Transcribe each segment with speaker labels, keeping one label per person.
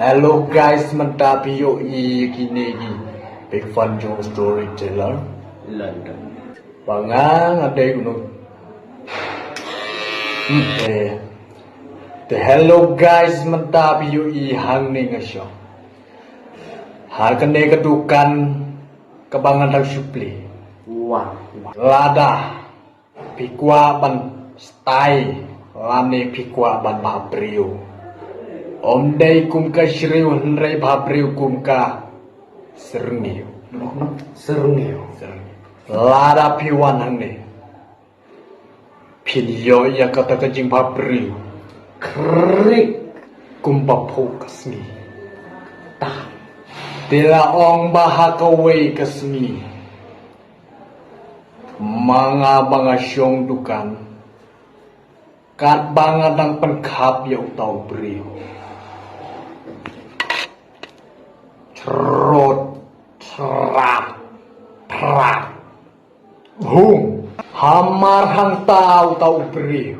Speaker 1: Hello guys, mantap yoi kini Big Fun Joe Storyteller
Speaker 2: London.
Speaker 1: Bangang ada gunung. Hello guys, mantap yoi hang ning asyo. Hal kene kedukan kebangan tak supli.
Speaker 2: Wah.
Speaker 1: Lada pikwa ban stay lane pikwa ban babrio. Om dai kum ka shriu hnrei babrio kum ka serngio.
Speaker 2: Serngio.
Speaker 1: Lada piwan hangne. Pilio ya kata kajing babrio.
Speaker 2: Krik.
Speaker 1: Kum papokas ni. Tah. Tila ong bahakaway kasni. Mga syong dukan. Kat banget ang pengkap ya utau beriu. Cerot, cerap, prak, hung, hamar hang tau beriu.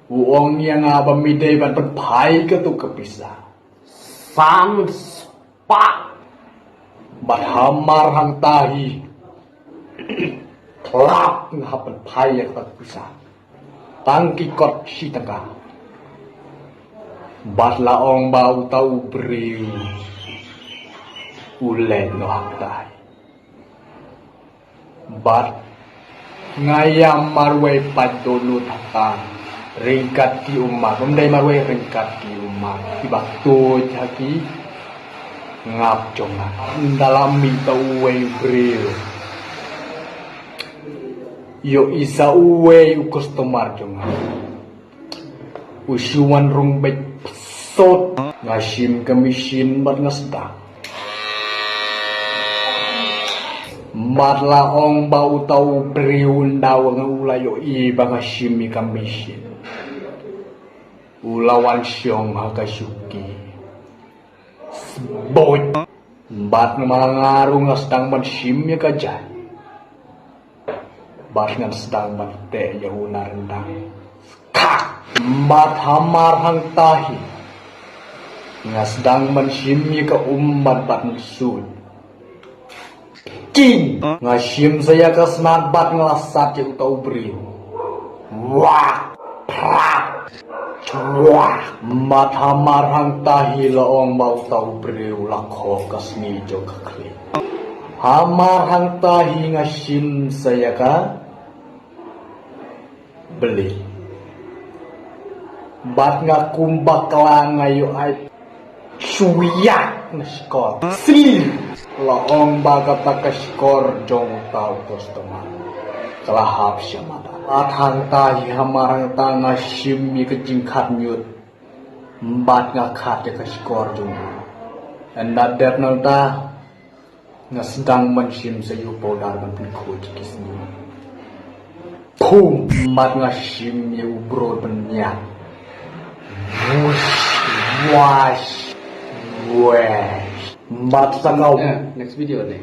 Speaker 1: Uong yang abamide ban penpai ketu kepisah.
Speaker 2: Sans pak.
Speaker 1: Bat hamar hang tahi. Klap ngapan pai yang kepisah. Tangki kot si tengah. Bat laong bau tau beriu. Ulen no haktai. Bat ngayam marwe padolo tatang. Ringkat ki umat. Umday marwe ringkat ki umat. Ibak tu jaki. Ngap jonga. Dalam minta uwe beriu. Yo isa uwe ukos tomar jonga. Usyuan rung baik pesot ngasim kemisin bat ngasda. Mat laong bau tau beriun daw ngulayo iba ngasim kamisin. Ulawan syong hakasuki. Sebot. Bat mangaru ngasdang ban sim ya kajay. Bat ngasdang ban te ya unarendang. Mat hamar hang tahi ngasdang mensyimi ke umat bat sud king ngasim saya ke senat bat ngelasat ya utau beriu wah prak wah mat hamar hang tahi laong bau tau beriu lakho kasni jo kakli hamar hang tahi ngasim saya ke beli bat nga kumbak lang ngayo ay suyak na skor. Sili! Laong bagat na ka-skor jong tao customer. Kalahap siya mata. At hang tahi hamarang tanga simi kajingkat nyut. Bat nga kat ya ka-skor jong. And that that nang ta nga sedang mansim sa yupo darban pinko jikis niyo. Pum! Bat nga sim ya ubro benyak. Wash, wash, mat sangaw.
Speaker 2: Next video nih.